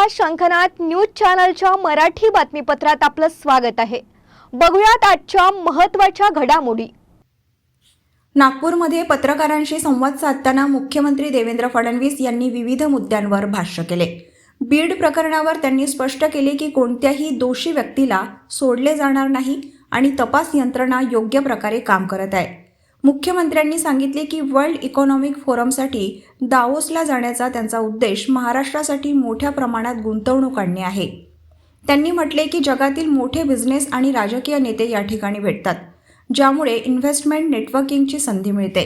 नमस्कार, शंखनाद न्यूज चॅनलच्या मराठी बातमीपत्रात आपलं स्वागत आहे। बघूयात आजच्या महत्त्वाच्या घडामोडी। नागपूरमध्ये पत्रकारांशी संवाद साधताना मुख्यमंत्री देवेंद्र फडणवीस यांनी विविध मुद्द्यांवर भाष्य केले। बीड प्रकरणावर त्यांनी स्पष्ट केले की कोणत्याही दोषी व्यक्तीला सोडले जाणार नाही आणि तपास यंत्रणा योग्य प्रकारे काम करत आहे। मुख्यमंत्र्यांनी सांगितले की वर्ल्ड इकॉनॉमिक फोरमसाठी दावोसला जाण्याचा त्यांचा उद्देश महाराष्ट्रासाठी मोठ्या प्रमाणात गुंतवणूक आणणे आहे। त्यांनी म्हटले की जगातील मोठे बिझनेस आणि राजकीय नेते या ठिकाणी भेटतात, ज्यामुळे इन्व्हेस्टमेंट नेटवर्किंगची संधी मिळते।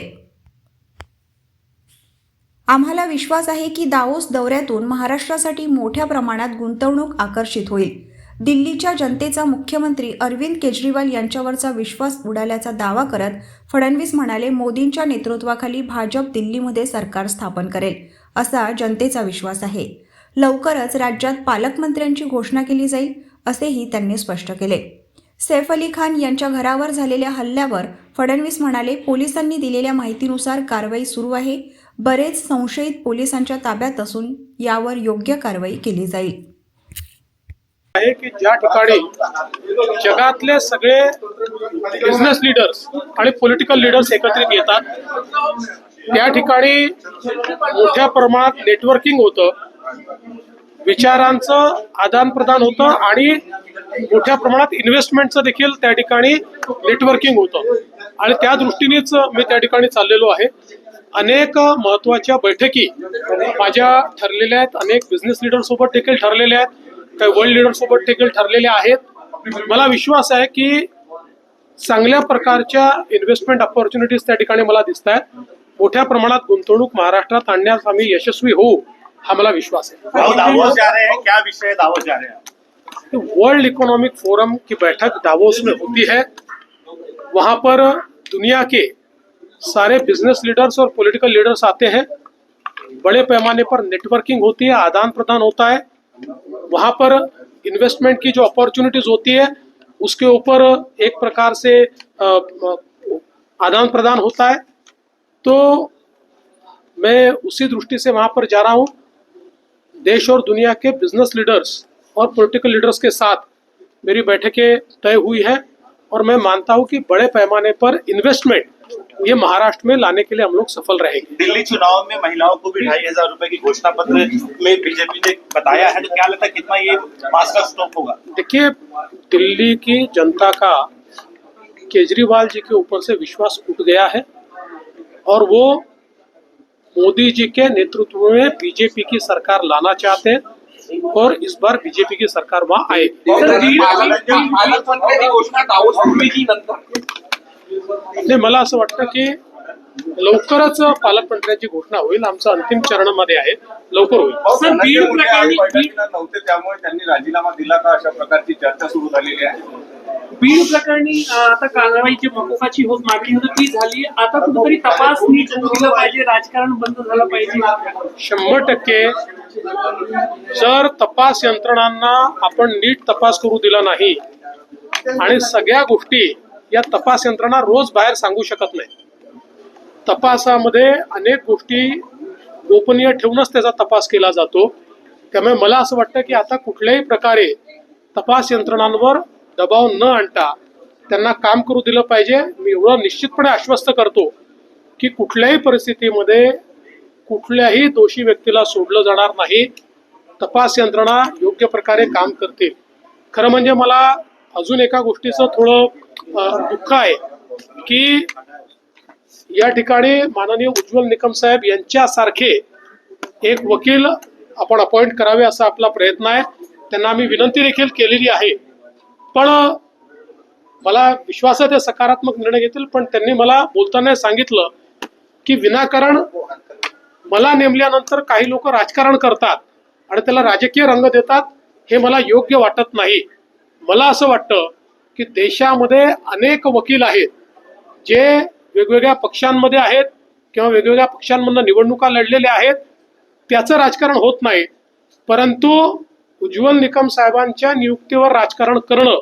आम्हाला विश्वास आहे की दावोस दौऱ्यातून महाराष्ट्रासाठी मोठ्या प्रमाणात गुंतवणूक आकर्षित होईल। दिल्लीच्या जनतेचा मुख्यमंत्री अरविंद केजरीवाल यांच्यावरचा विश्वास उडाल्याचा दावा करत फडणवीस म्हणाले, मोदींच्या नेतृत्वाखाली भाजप दिल्लीमध्ये सरकार स्थापन करेल असा जनतेचा विश्वास आहे। लवकरच राज्यात पालकमंत्र्यांची घोषणा केली जाईल असेही त्यांनी स्पष्ट केले। सैफ अली खान यांच्या घरावर झालेल्या हल्ल्यावर फडणवीस म्हणाले, पोलिसांनी दिलेल्या माहितीनुसार कारवाई सुरू आहे। बरेच संशयित पोलिसांच्या ताब्यात असून यावर योग्य कारवाई केली जाईल। आहे की ज्या ठिकाणी जगातले सगळे बिझनेस लीडर्स आणि पॉलिटिकल लीडर्स एकत्रित येतात, त्या ठिकाणी मोठ्या प्रमाणात नेटवर्किंग होतं, विचारांचं आदान प्रदान होतं आणि मोठ्या प्रमाणात इन्व्हेस्टमेंटचं देखील त्या ठिकाणी नेटवर्किंग होतं आणि त्या दृष्टीनेच मी त्या ठिकाणी चाललेलो आहे। अनेक महत्त्वाच्या बैठकी माझ्या ठरलेल्या आहेत, अनेक बिझनेस लीडर सोबत देखील ठरलेल्या आहेत, काही वर्ल्ड लीडर सोबत देखील ठरलेले आहेत। मला विश्वास आहे की चांगल्या प्रकारच्या इन्व्हेस्टमेंट ऑपॉर्च्युनिटीज त्या ठिकाणी मला दिसत आहेत। मोठ्या प्रमाणात गुंतवणूक महाराष्ट्रात आणण्यास आम्ही यशस्वी होऊ, हा मला विश्वास है। दावोस जा रहे हैं, क्या विषय दावोस जा रहे हैं? वर्ल्ड इकोनॉमिक फोरम की बैठक दावोस में होती है। वहां पर दुनिया के सारे बिजनेस लीडर्स और पॉलिटिकल लीडर्स आते हैं। बड़े पैमाने पर नेटवर्किंग होती है, आदान प्रदान होता है। वहां पर इन्वेस्टमेंट की जो अपॉर्चुनिटीज होती है उसके ऊपर एक प्रकार से आदान प्रदान होता है। तो मैं उसी दृष्टि से वहां पर जा रहा हूं। देश और दुनिया के बिजनेस लीडर्स और पॉलिटिकल लीडर्स के साथ मेरी बैठकें तय हुई है और मैं मानता हूं कि बड़े पैमाने पर इन्वेस्टमेंट ये महाराष्ट्र में लाने के लिए हम लोग सफल रहेंगे। दिल्ली चुनाव में महिलाओं को भी 2,500 रुपए की घोषणा पत्र में बीजेपी ने बताया है, तो क्या लगता है कितना ये मास का स्टॉप होगा? देखिए, दिल्ली की जनता का केजरीवाल जी के ऊपर से विश्वास उठ गया है और वो मोदी जी के नेतृत्व में बीजेपी की सरकार लाना चाहते हैं और इस बार बीजेपी की सरकार वहां आएगी। नाही, मला असं वाटतं की लवकरच पालकमंत्र्यांची घोषणा होईल। आमचं अंतिम चरणामध्ये आहे, लवकर होईल। नव्हते त्यामुळे त्यांनी राजीनामा दिला का, अशा प्रकारची चर्चा सुरू झालेली आहे। बीड प्रकरणी आता कारवाईची मकोकाची होत मागणी होती, ती झाली। आता कुठेतरी तपास नीट केला पाहिजे, राजकारण बंद झालं पाहिजे। 100% जर तपास यंत्रणांना आपण नीट तपास करू दिला नाही आणि सगळ्या गोष्टी या तपास यंत्रणा रोज बाहेर सांगू शकत नाही। तपासामध्ये अनेक गोष्टी गोपनीय ठेवूनच त्याचा तपास केला जातो। त्यामुळे मला असं वाटतं की आता कुठल्याही प्रकारे तपास यंत्रणांवर दबाव न आणता त्यांना काम करू दिलं पाहिजे। मी एवढं निश्चितपणे आश्वस्त करतो की कुठल्याही परिस्थितीमध्ये कुठल्याही दोषी व्यक्तीला सोडलं जाणार नाही। तपास यंत्रणा योग्य प्रकारे काम करतील। खरं म्हणजे मला अजून एका गोष्टीचं थोडं दुःख आहे की या ठिकाणी माननीय उज्ज्वल निकम साहेब यांच्यासारखे एक वकील आपण अपॉइंट करावे असा आपला प्रयत्न आहे। त्यांना आम्ही विनंती देखील केलेली आहे, पण मला विश्वास आहे ते सकारात्मक निर्णय घेतील। पण त्यांनी मला बोलताना सांगितलं की विनाकारण मला नेमल्यानंतर काही लोक राजकारण करतात आणि त्याला राजकीय रंग देतात, हे मला योग्य वाटत नाही। मला असं वाटतं की देशामध्ये अनेक वकील आहेत जे वेगवेगळ्या पक्षांमध्ये आहेत किंवा वेगवेगळ्या पक्षांमधून निवडणुका लढलेल्या आहेत, त्याचं राजकारण होत नाही। परंतु उज्ज्वल निकम साहेबांच्या नियुक्तीवर राजकारण करणं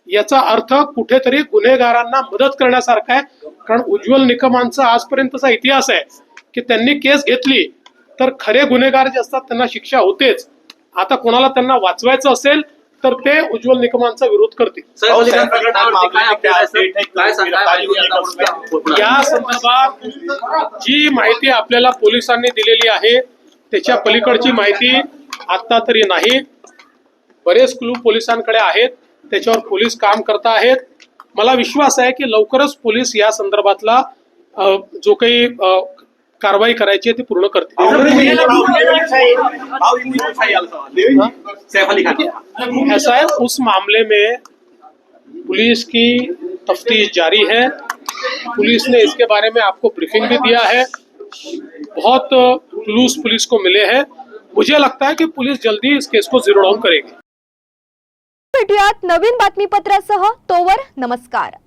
याचा अर्थ कुठेतरी गुन्हेगारांना मदत करण्यासारखा आहे। कारण उज्ज्वल निकमांचा आजपर्यंतचा इतिहास आहे की त्यांनी केस घेतली तर खरे गुन्हेगार जे असतात त्यांना शिक्षा होतेच आता कोणाला त्यांना वाचवायचं असेल तर ते उज्ज्वल निकमांचा विरोध करतील. या संदर्भात जी माहिती आपल्याला पोलिसांनी दिलेली आहे त्याच्या पलीकडची माहिती आता तरी नाही. बरेच क्लू पोलिसांकडे आहेत, त्याच्यावर पोलीस काम करत आहेत. मला विश्वास आहे की लवकरच पोलीस या संदर्भातला जो काही कारवाई करायची आहे ती पूर्ण करतील. ऐसा है, उस मामले में पुलिस की तफ्तीश जारी है. पुलिस ने इसके बारे में आपको ब्रीफिंग भी दिया है. बहुत क्लूज पुलिस को मिले हैं. मुझे लगता है कि पुलिस जल्दी इस केस को जीरो डाउन करेगी. भेटूयात नवीन बातमीपत्रासह. तोवर नमस्कार.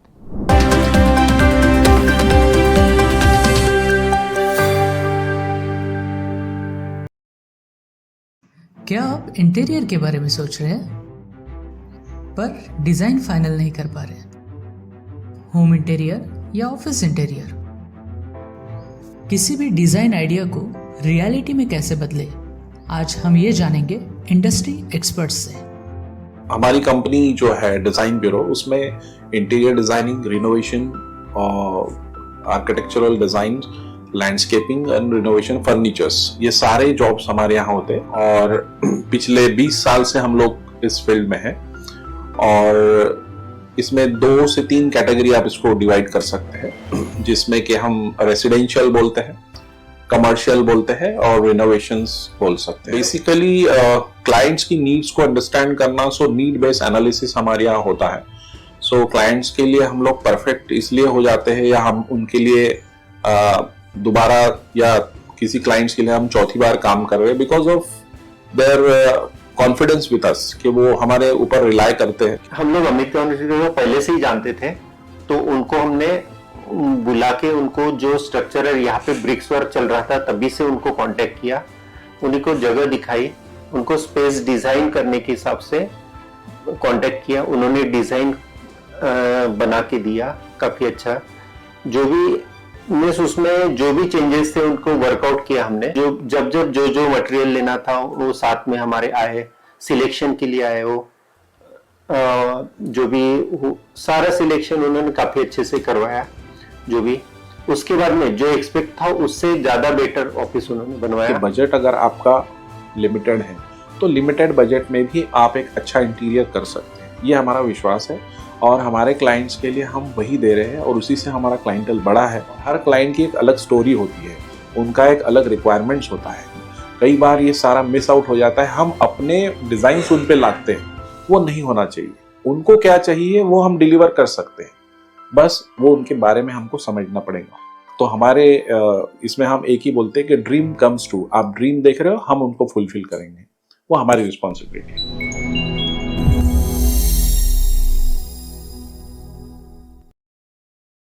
क्या आप इंटीरियर के बारे में सोच रहे हैं पर डिज़ाइन फाइनल नहीं कर पा रहे? होम इंटीरियर या ऑफिस इंटीरियर, किसी भी डिज़ाइन आइडिया को रियलिटी में कैसे बदले, आज हम ये जानेंगे इंडस्ट्री एक्सपर्ट्स से. हमारी कंपनी जो है डिज़ाइन ब्यूरो, उसमें interior designing, renovation, architectural design, landscaping end renovation, furnitures, ये सारे जॉब्स हमारे यहाँ होते हैं. और पिछले 20 साल से हम लोग इस फील्ड में हैं. और इसमें 2 से 3 कैटेगरी आप इसको डिवाइड कर सकते हैं, जिसमें कि हम रेसिडेंशियल बोलते हैं, कमर्शियल बोलते हैं और रिनोवेशंस बोल सकते हैं. बेसिकली क्लाइंट्स की नीड्स को अंडरस्टैंड करना, सो नीड बेस्ड एनालिसिस हमारे यहाँ होता है. सो क्लाइंट्स के लिए हम लोग परफेक्ट इसलिए हो जाते हैं, या हम उनके लिए दोबारा, या किसी क्लाइंट्स के लिए हम चौथी बार काम कर रहे हैं because of their confidence with us, कि वो हमारे ऊपर रिलाई करते हैं. हम लोग अमित को पहले से ही जानते थे, तो उनको हमने बुला के उनको जो स्ट्रक्चर है, यहाँ पे ब्रिक्स वर्क चल रहा था, तभी से उनको कांटेक्ट किया, उन्हीं को जगह दिखाई, उनको स्पेस डिजाइन करने के हिसाब से कांटेक्ट किया. उन्होंने डिजाइन बना के दिया काफी अच्छा. जो भी उसमें जो भी चेंजेस थे उनको वर्कआउट किया हमने. जब जो मटेरियल लेना था वो साथ में हमारे आए, सिलेक्शन के लिए आए. वो जो भी सारा सिलेक्शन उन्होंने काफी अच्छे से करवाया. जो भी उसके बाद में जो एक्सपेक्ट था उससे ज्यादा बेटर ऑफिस उन्होंने बनवाया. बजट अगर आपका लिमिटेड है तो लिमिटेड बजट में भी आप एक अच्छा इंटीरियर कर सकते हैं, ये हमारा विश्वास है. और हमारे क्लाइंट्स के लिए हम वही दे रहे हैं, और उसी से हमारा क्लाइंटल बड़ा है. हर क्लाइंट की एक अलग स्टोरी होती है, उनका एक अलग रिक्वायरमेंट्स होता है. कई बार ये सारा मिस आउट हो जाता है. हम अपने डिज़ाइन उन पे लाते हैं, वो नहीं होना चाहिए. उनको क्या चाहिए वो हम डिलीवर कर सकते हैं, बस वो उनके बारे में हमको समझना पड़ेगा. तो हमारे इसमें हम एक ही बोलते हैं कि ड्रीम कम्स ट्रू. आप ड्रीम देख रहे हो, हम उनको फुलफिल करेंगे, वो हमारी रिस्पॉन्सिबिलिटी है.